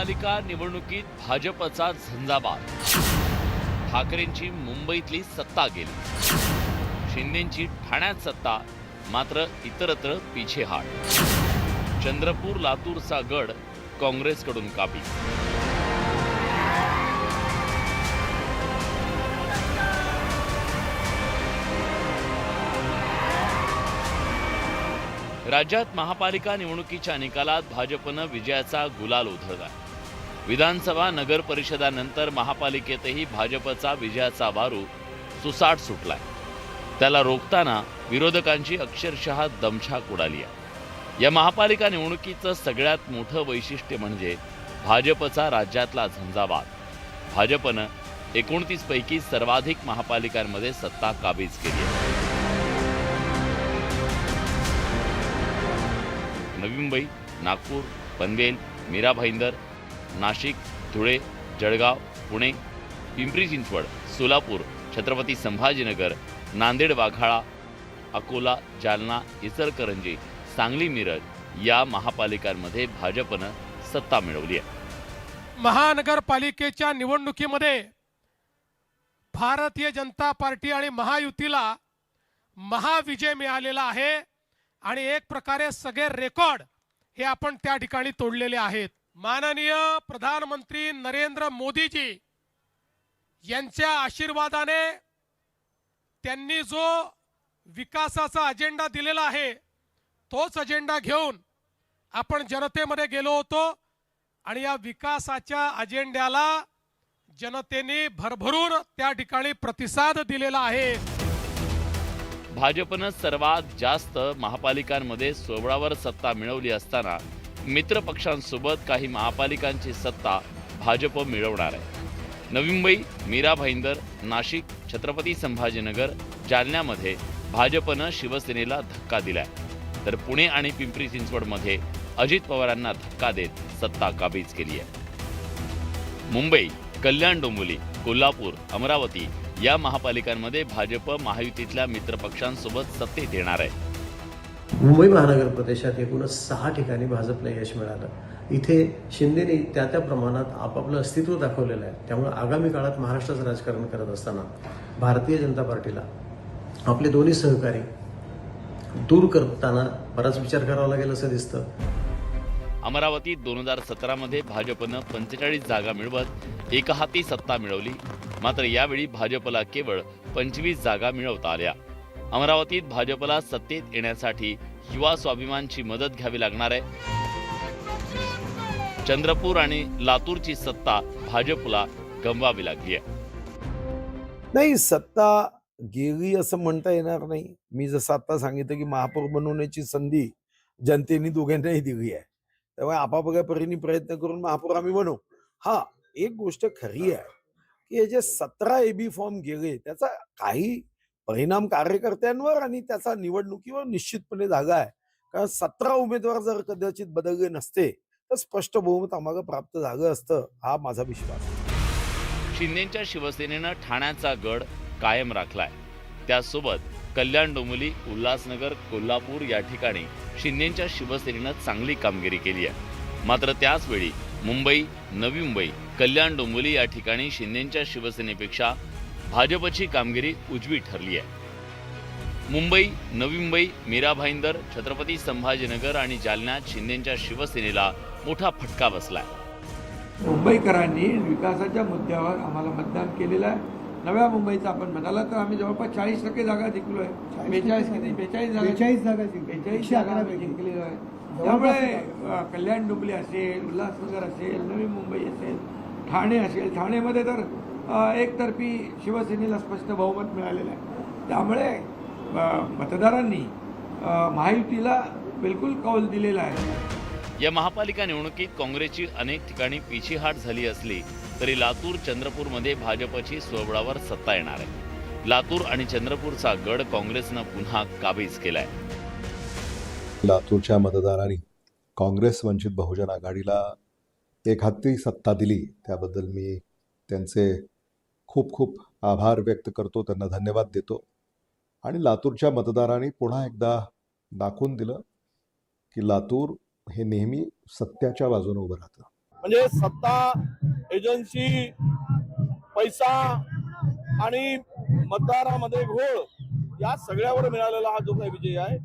महापालिका निवडणुकीत भाजपचा झंझावात। ठाकरेंची मुंबईतली सत्ता गेली, शिंदेंची ठाण्यात सत्ता, मात्र इतरत्र पिछेहाट। चंद्रपूर लातूरचा गड काँग्रेसकडून काबीज। राज्यात महापालिका निवडणुकीच्या निकालात भाजपनं विजयाचा गुलाल उधळला। विधानसभा नगर परिषदानंतर महापालिकेतही भाजपचा विजयाचा वारू सुसाट सुटलाय। त्याला रोखताना विरोधकांची अक्षरशः दमछाक उडाली आहे। या महापालिका निवडणुकीचं सगळ्यात मोठं वैशिष्ट्य म्हणजे भाजपचा राज्यातला झंझावात। भाजपनं 29 पैकी सर्वाधिक महापालिकांमध्ये सत्ता काबीज केली आहे। नवी मुंबई, नागपूर, पनवेल, मीरा भाईंदर, नाशिक, धुळे, जळगाव, पुणे, पिंपरी चिंचवड, सोलापूर, छत्रपती संभाजीनगर, नांदेड, वाघाळा, अकोला, जालना, इचलकरंजी, सांगली, मिरज या महापालिकांमध्ये भाजपनं सत्ता मिळवली आहे। महानगरपालिकेच्या निवडणुकीमध्ये भारतीय जनता पार्टी आणि महायुतीला महाविजय मिळालेला आहे आणि एक प्रकारे सगळे रेकॉर्ड हे आपण त्या ठिकाणी तोडलेले आहेत। माननीय प्रधानमंत्री नरेंद्र मोदीजी यांच्या आशीर्वादाने त्यांनी जो विकासाचा अजेंडा दिलेला आहे तोच अजेंडा घेऊन आपण जनतेमध्ये गेलो होतो आणि या विकासाच्या अजेंड्याला जनतेने भरभरून त्या ठिकाणी प्रतिसाद दिलेला आहे। भाजपनं सर्वात जास्त महापालिकांमध्ये 16वर सत्ता मिळवली असताना मित्र पक्षांसोबत काही महापालिकांची सत्ता भाजप मिळवणार आहे। नवी मुंबई, मीरा भाईंदर, नाशिक, छत्रपती संभाजीनगर, जालन्यामध्ये भाजपनं शिवसेनेला धक्का दिलाय, तर पुणे आणि पिंपरी चिंचवडमध्ये अजित पवारांना धक्का देत सत्ता काबीज केली आहे। मुंबई, कल्याण, डोंबिवली, कोल्हापूर, अमरावती या महापालिकांमध्ये भाजप महायुतीतल्या मित्रपक्षांसोबत सत्तेत येणार आहे। मुंबई महानगर प्रदेशात एकूणच 6 ठिकाणी भाजपला यश मिळालं। इथे शिंदेने त्या प्रमाणात आपापलं अस्तित्व दाखवलेलं आहे। त्यामुळे आगामी काळात महाराष्ट्राचं राजकारण करत असताना भारतीय जनता पार्टीला आपले दोन्ही सहकारी दूर करताना बराच विचार करावा लागेल असं दिसतं। अमरावतीत 2017 मध्ये भाजपनं 45 जागा मिळवत एकहाती सत्ता मिळवली, मात्र यावेळी भाजपला केवळ 25 जागा मिळवता आल्या। अमरावतीत भाजपला सत्तेत येण्यासाठी युवा स्वाभिमानची मदत घ्यावी लागणार आहे। चंद्रपूर आणि लातूरची सत्ता भाजपला गमवावी लागली आहे। नाही, सत्ता गेली असं म्हणता येणार नाही। मी जसं आता सांगितलं की महापौर बनवण्याची संधी जनतेने दोघांनाही दिली आहे, त्यामुळे आपापल्या परीने प्रयत्न करून महापौर आम्ही बनवू। हा, एक गोष्ट खरी आहे की हे जे 17 AB फॉर्म गेले त्याचा काही परिणाम कार्यकर्त्यांवर आणि त्याचा निवडणुकीवर निश्चितपणे झाला आहे। कारण 17 उमेदवार जर कदाचित बदलले नसते तर स्पष्ट बहुमत आम्हाला प्राप्त झालं असतं, हा माझा विश्वास आहे। शिंदेच्या शिवसेनेनं ठाण्याचा गड कायम राखलाय। त्यासोबत कल्याण, डोंबिवली, उल्हासनगर, कोल्हापूर या ठिकाणी शिंदेच्या शिवसेनेनं चांगली कामगिरी केली आहे। मात्र त्याचवेळी मुंबई, नवी मुंबई, कल्याण, डोंबिवली या ठिकाणी शिंदेच्या शिवसेनेपेक्षा भाजपची कामगिरी उजवी ठरली आहे। मुंबई, नवी मुंबई, मीरा भाईंदर, छत्रपती संभाजीनगर आणि जालन्यात शिंदेच्या शिवसेनेला मोठा फटका बसलाय। मुंबईकरांनी विकासाच्या मुद्द्यावर आम्हाला मतदान केलेलं आहे। नव्या मुंबईचा आपण म्हणाला तर आम्ही जवळपास 40% जागा जिंकलो आहे। 42 जागा आम्ही जिंकलेलो आहे। त्यामुळे कल्याण, डोंबिवली असेल, उल्हासनगर असेल, नवी मुंबई असेल, ठाणे असेल, ठाणेमध्ये तर एकतर्फी शिवसेनेला स्पष्ट बहुमत मिळालेलं आहे। त्यामुळे मतदारांनी महायुतीला बिलकुल कौल दिलेला आहे। या महापालिका निवडणुकीत काँग्रेसची अनेक ठिकाणी पिछेहाट झाली असली तरी लातूर, चंद्रपूरमध्ये भाजपची 16वर सत्ता येणार आहे। लातूर आणि चंद्रपूरचा गड काँग्रेसनं पुन्हा काबीज केलाय। लातूरच्या मतदारांनी काँग्रेस वंचित बहुजन आघाडीला एकहाती सत्ता दिली, त्याबद्दल मी त्यांचे खूप खूप आभार व्यक्त करतो, त्यांना धन्यवाद देतो। आणि लातूरच्या मतदारांनी पुन्हा एकदा दाखवून दिलं की लातूर हे नेहमी सत्याच्या बाजूने उभं राहतं। म्हणजे सत्ता, एजन्सी, पैसा आणि मतदारामध्ये घोळ या सगळ्यावर मिळालेला हा जो काही विजय आहे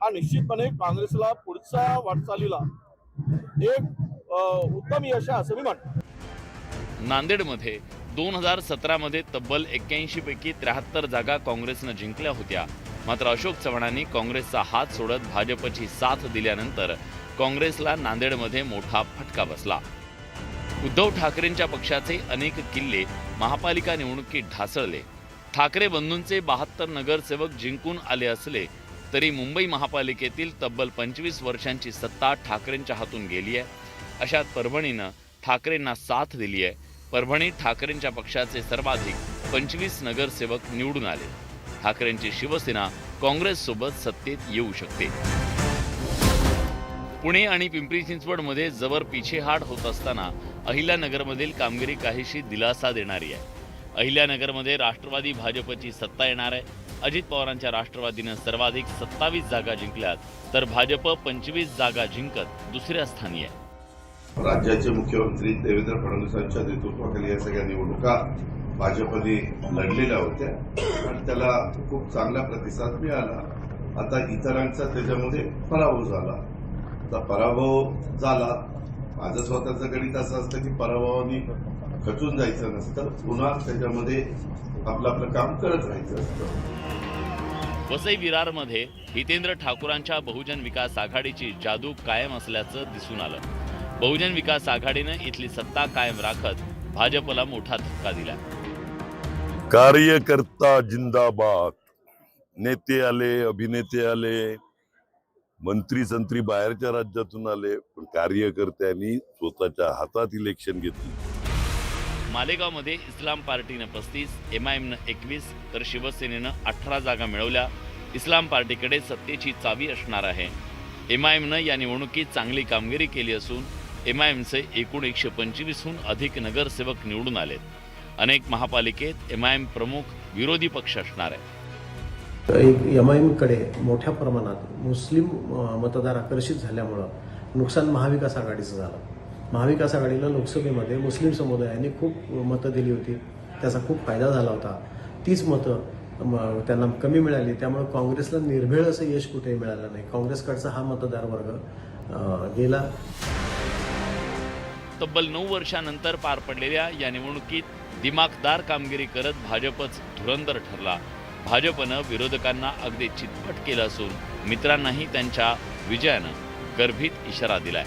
हा निश्चितपणे काँग्रेसला पुढच्या वाटचालीला एक उत्तम यश आहे असं मी म्हणतो. नांदेडमध्ये 2017 मध्ये तब्बल 81 पैकी 73 जागा काँग्रेसनं जिंकल्या होत्या. मात्र अशोक चव्हाणांनी काँग्रेसचा हात सोडत भाजपची साथ दिल्यानंतर काँग्रेसला नांदेडमध्ये मोठा फटका बसला. उद्धव ठाकरेंच्या पक्षाचे अनेक किल्ले महापालिका निवडणुकीत ढासळले. ठाकरे बंधूंचे 72 नगरसेवक जिंकून आले असले तरी मुंबई महापालिकेतील तब्बल 25 वर्षांची सत्ता ठाकरेंच्या हातून गेली आहे. अशात परभणीनं ठाकरेंना साथ दिली आहे. परभणीत ठाकरेंच्या पक्षाचे सर्वाधिक 25 नगरसेवक निवडून आले. ठाकरेंची शिवसेना काँग्रेससोबत सत्तेत येऊ शकते. पुणे आणि पिंपरी चिंचवडमध्ये जबर पिछेहाट होत असताना अहिल्यानगरमधील कामगिरी काहीशी दिलासा देणारी आहे. अहिल्यानगरमध्ये राष्ट्रवादी भाजपची सत्ता येणार आहे. अजित पवारांच्या राष्ट्रवादीनं सर्वाधिक 27 जागा जिंकल्यात तर भाजप 25 जागा जिंकत दुसऱ्या स्थानी आहे. राज्याचे मुख्यमंत्री देवेंद्र फडणवीसांच्या नेतृत्वाखाली या सगळ्या निवडणुका भाजपने लढलेल्या होत्या आणि त्याला खूप चांगला प्रतिसाद मिळाला. आता इतरांचा त्याच्यामध्ये पराभव झाला. आता पराभव झाला, माझं स्वतःचं गणित असं असतं की पराभवानी खचून जायचं नसतं, पुन्हा त्याच्यामध्ये आपलं आपलं काम करत राहायचं असतं. वसई विरारमध्ये हितेंद्र ठाकूरांच्या बहुजन विकास आघाडीची जादू कायम असल्याचं दिसून आलं. बहुजन विकास आघाडीनं इथली सत्ता कायम राखत भाजपला मोठा धक्का दिला. कार्यकर्ता जिंदाबाद. नेते आले, अभिनेते आले, मंत्री संत्री बाहेरच्या राज्यातून आले, पण कार्यकर्त्यांनी स्वतःच्या हातात इलेक्शन घेतली. मालेगावमध्ये इस्लाम पार्टीनं 35, MIMनं 21 तर शिवसेनेनं 18 जागा मिळवल्या. इस्लाम पार्टीकडे सत्तेची चावी असणार आहे. MIMनं या निवडणुकीत चांगली कामगिरी केली असून MIMचे एकूण 125हून अधिक नगरसेवक निवडून आलेत. अनेक महापालिकेत MIM प्रमुख विरोधी पक्ष असणार आहे. MIMकडे मोठ्या प्रमाणात मुस्लिम मतदार आकर्षित झाल्यामुळं नुकसान महाविकास आघाडीचं झालं. महाविकास आघाडीला लोकसभेमध्ये मुस्लिम समुदायाने खूप मतं दिली होती, त्याचा खूप फायदा झाला होता. तीच मतं त्यांना कमी मिळाली, त्यामुळे काँग्रेसला निर्भेळ असं यश कुठेही मिळालं नाही. काँग्रेसकडचा हा मतदार वर्ग गेला. तब्बल 9 वर्षानंतर पार पडलेल्या या निवडणुकीत दिमाखदार कामगिरी करत भाजपच धुरंधर ठरला. भाजपनं विरोधकांना अगदी चितपट केलं असून मित्रांनाही त्यांच्या विजयानं गर्भित इशारा दिलाय.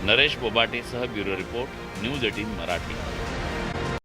नरेश बोबाटेसह ब्युरो रिपोर्ट, न्यूज 18 मराठी.